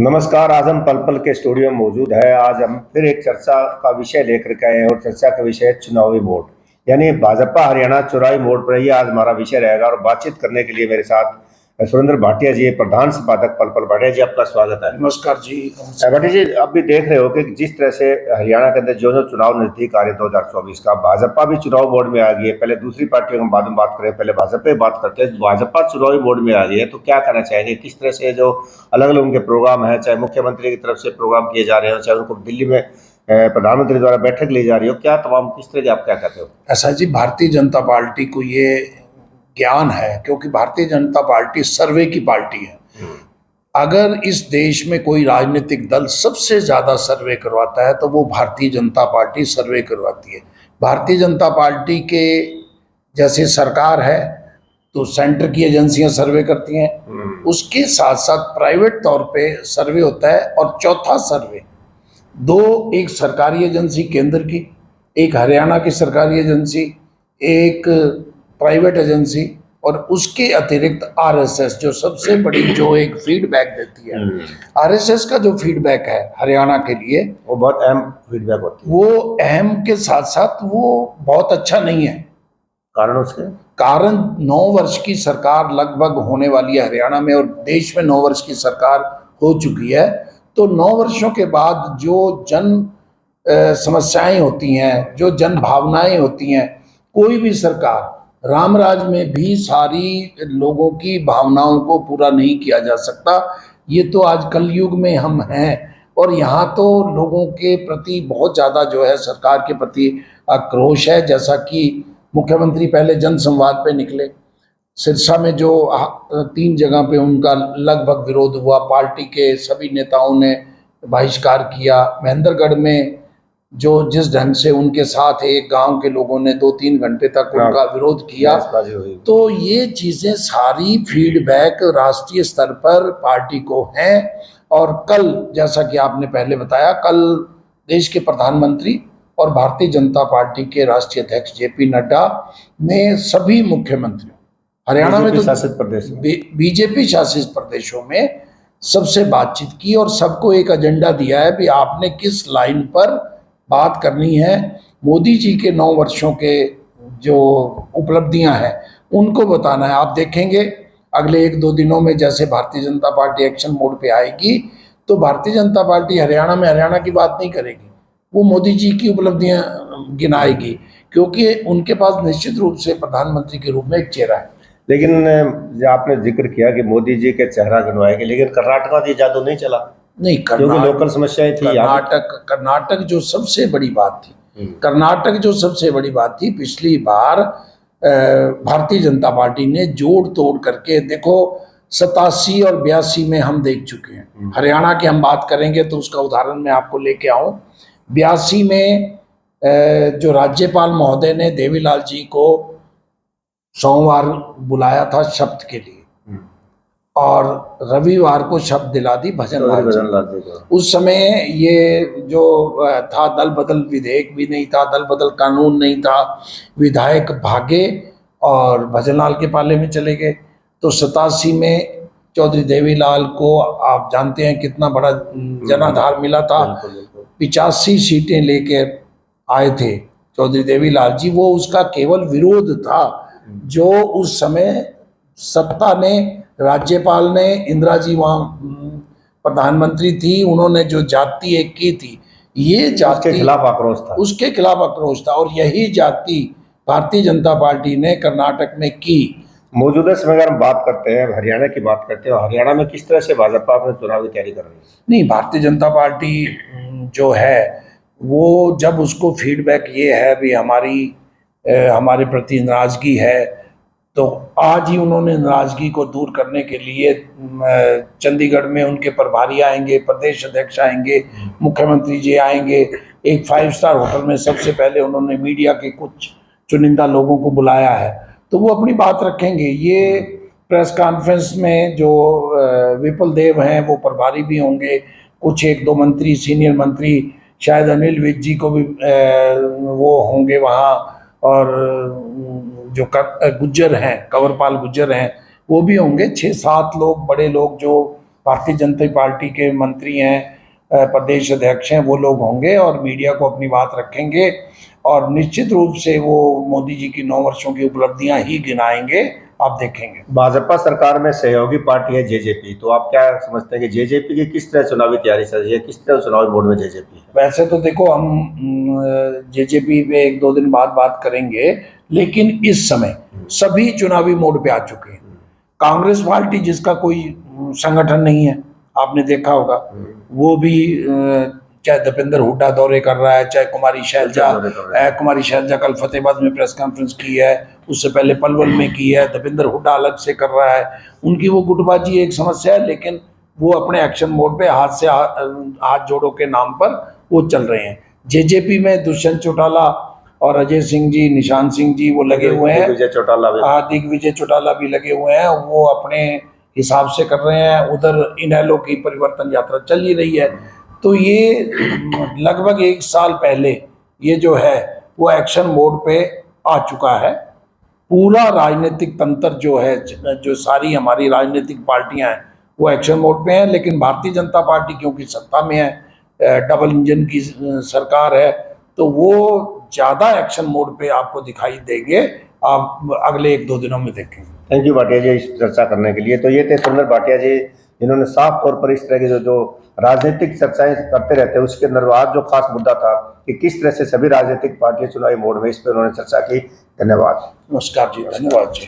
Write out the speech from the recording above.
नमस्कार। आज हम पल पल के स्टूडियो में मौजूद है। आज हम फिर एक चर्चा का विषय लेकर के आए हैं और चर्चा का विषय है चुनावी मोड, यानी भाजपा हरियाणा चुनावी मोड पर ही आज हमारा विषय रहेगा। और बातचीत करने के लिए मेरे साथ सुरेंद्र भाटिया जी, प्रधान संपादक पल पल। भाटिया जी, आपका स्वागत है। नमस्कार जी। भाटिया जी, अब भी देख रहे हो कि जिस तरह से हरियाणा के अंदर जो जो चुनाव नजदीक आ रहे 2024 का, भाजपा भी चुनाव मोड में आ गई है। पहले दूसरी पार्टियों की हम बाद में बात करें, पहले भाजपा की बात करते हैं। भाजपा चुनावी मोड में आ गई है, तो क्या कहना चाहेंगे? किस तरह से जो अलग अलग उनके प्रोग्राम है, चाहे मुख्यमंत्री की तरफ से प्रोग्राम किए जा रहे हो, चाहे उनको दिल्ली में प्रधानमंत्री द्वारा बैठक ली जा रही हो, क्या तमाम किस तरह के आप क्या कहते हो? ऐसा जी, भारतीय जनता पार्टी को ये ज्ञान है, क्योंकि भारतीय जनता पार्टी सर्वे की पार्टी है। अगर इस देश में कोई राजनीतिक दल सबसे ज्यादा सर्वे करवाता है तो वो भारतीय जनता पार्टी सर्वे करवाती है। भारतीय जनता पार्टी के जैसे सरकार है तो सेंटर की एजेंसियां सर्वे करती हैं, उसके साथ साथ प्राइवेट तौर पे सर्वे होता है। और चौथा सर्वे दो, एक सरकारी एजेंसी केंद्र की, एक हरियाणा की सरकारी एजेंसी, एक प्राइवेट एजेंसी, और उसके अतिरिक्त आरएसएस जो सबसे बड़ी जो एक फीडबैक देती है। आरएसएस का जो फीडबैक है हरियाणा के लिए वो बहुत अहम फीडबैक होती है। वो अहम के साथ साथ वो बहुत अच्छा नहीं है। कारण उसके कारण 9 वर्ष की सरकार लगभग होने वाली है हरियाणा में, और देश में 9 वर्ष की सरकार हो चुकी है। तो 9 वर्षों के बाद जो जन समस्याएं होती हैं, जो जन भावनाएं होती हैं, कोई भी सरकार, रामराज में भी सारी लोगों की भावनाओं को पूरा नहीं किया जा सकता। ये तो आज कलयुग में हम हैं, और यहाँ तो लोगों के प्रति बहुत ज़्यादा जो है सरकार के प्रति आक्रोश है। जैसा कि मुख्यमंत्री पहले जन संवाद पे निकले, सिरसा में जो 3 जगह पे उनका लगभग विरोध हुआ, पार्टी के सभी नेताओं ने बहिष्कार किया। महेंद्रगढ़ में जो जिस ढंग से उनके साथ एक गांव के लोगों ने 2-3 घंटे तक उनका विरोध किया, तो ये चीजें सारी फीडबैक राष्ट्रीय स्तर पर पार्टी को हैं। और कल, जैसा कि आपने पहले बताया, कल देश के प्रधानमंत्री और भारतीय जनता पार्टी के राष्ट्रीय अध्यक्ष जेपी नड्डा ने सभी मुख्यमंत्रियों, हरियाणा में तो शासित प्रदेश बीजेपी शासित प्रदेशों में सबसे बातचीत की, और सबको एक एजेंडा दिया है कि आपने किस लाइन पर बात करनी है। मोदी जी के 9 वर्षों के जो उपलब्धियां हैं उनको बताना है। आप देखेंगे अगले 1-2 दिनों में जैसे Bharatiya Janata party action mode पे आएगी, तो भारतीय जनता पार्टी हरियाणा में हरियाणा की बात नहीं करेगी, वो मोदी जी की उपलब्धियां गिनाएगी, क्योंकि उनके पास निश्चित रूप से प्रधानमंत्री के रूप में एक चेहरा है। लेकिन जो आपने जिक्र किया कि मोदी जी के चेहरा गिनवाएंगे, लेकिन कर्नाटक में ये जादू नहीं चला। नहीं, क्योंकि लोकल समस्याएं थी। कर्नाटक जो सबसे बड़ी बात थी, कर्नाटक जो सबसे बड़ी बात थी, पिछली बार भारतीय जनता पार्टी ने जोड़ तोड़ करके, देखो 87 और 82 में हम देख चुके हैं। हरियाणा की हम बात करेंगे तो उसका उदाहरण मैं आपको लेके आऊं। 82 में जो राज्यपाल महोदय ने देवीलाल जी को सोमवार बुलाया था शपथ के लिए, और रविवार को शपथ दिला दी भजनलाल जी को। उस समय ये जो था, दल बदल विधेयक भी नहीं था, दल बदल कानून नहीं था, विधायक भागे और भजनलाल के पाले में चले गए। तो 87 में चौधरी देवीलाल को आप जानते हैं कितना बड़ा जनाधार मिला था। 85 सीटें लेके आए थे चौधरी देवीलाल जी। वो उसका केवल विरोध था जो उस समय सत्ता ने, राज्यपाल ने, इंदिरा जी वहाँ प्रधानमंत्री थी, उन्होंने जो जाति एक की थी, ये जाति उसके खिलाफ आक्रोश था, उसके खिलाफ आक्रोश था। और यही जाति भारतीय जनता पार्टी ने कर्नाटक में की। मौजूदा समय अगर हम बात करते हैं, हरियाणा की बात करते हैं, हरियाणा में किस तरह से भाजपा अपने चुनाव की तैयारी कर रही है? नहीं, भारतीय जनता पार्टी जो है वो, जब उसको फीडबैक ये है भी हमारे प्रति नाराजगी है, तो आज ही उन्होंने नाराजगी को दूर करने के लिए चंडीगढ़ में उनके प्रभारी आएंगे, प्रदेश अध्यक्ष आएंगे, मुख्यमंत्री जी आएंगे। एक 5 स्टार होटल में सबसे पहले उन्होंने मीडिया के कुछ चुनिंदा लोगों को बुलाया है, तो वो अपनी बात रखेंगे। ये प्रेस कॉन्फ्रेंस में जो विपुल देव हैं वो प्रभारी भी होंगे, कुछ 1-2 मंत्री, सीनियर मंत्री, शायद अनिल विज जी को भी वो होंगे वहाँ, और जो गुज्जर हैं, कंवरपाल गुज्जर हैं, वो भी होंगे। 6-7 लोग, बड़े लोग जो भारतीय जनता पार्टी के मंत्री हैं, प्रदेश अध्यक्ष हैं, वो लोग होंगे और मीडिया को अपनी बात रखेंगे और निश्चित रूप से वो मोदी जी की 9 वर्षों की उपलब्धियां ही गिनाएंगे, आप देखेंगे। भाजपा सरकार में सहयोगी पार्टी है जेजेपी, तो आप क्या समझते हैं कि जेजेपी की किस तरह चुनावी तैयारी चल रही है, किस तरह चुनावी मोड में जेजेपी है? वैसे तो देखो, हम जेजेपी पे 1-2 दिन बाद बात करेंगे, लेकिन इस समय सभी चुनावी मोड पे आ चुके हैं। कांग्रेस पार्टी, जिसका कोई संगठन नहीं है, आपने देखा होगा, वो भी चाहे दीपेंद्र हुड्डा दौरे कर रहा है, चाहे कुमारी शैलजा कल फतेहाबाद में प्रेस कॉन्फ्रेंस की है, उससे पहले पलवल में की है, दीपेंद्र हुड्डा अलग से कर रहा है। उनकी वो गुटबाजी एक समस्या है, लेकिन वो अपने एक्शन मोड पे हाथ जोड़ो के नाम पर वो चल रहे हैं। जेजेपी में दुष्यंत चौटाला और अजय सिंह जी, निशांत सिंह जी वो लगे हुए हैं, दिग्विजय चौटाला भी लगे हुए हैं, वो अपने हिसाब से कर रहे हैं। उधर इनेलो की परिवर्तन यात्रा चल ही रही है। तो ये लगभग 1 साल पहले ये जो है वो एक्शन मोड पे आ चुका है। पूरा राजनीतिक तंत्र जो है, जो सारी हमारी राजनीतिक पार्टियां हैं, वो एक्शन मोड पे हैं। लेकिन भारतीय जनता पार्टी क्योंकि सत्ता में है, डबल इंजन की सरकार है, तो वो ज़्यादा एक्शन मोड पे आपको दिखाई देंगे, आप अगले 1-2 दिनों में देखेंगे। थैंक यू भाटिया जी इस चर्चा करने के लिए। तो ये थे सुंदर भाटिया जी, जिन्होंने साफ तौर पर इस तरह की जो राजनीतिक चर्चाएं करते रहते हैं, उसके अंदर आज जो खास मुद्दा था कि किस तरह से सभी राजनीतिक पार्टियां चुनावी मोड में, इस पर उन्होंने चर्चा की। धन्यवाद। नमस्कार जी, धन्यवाद जी।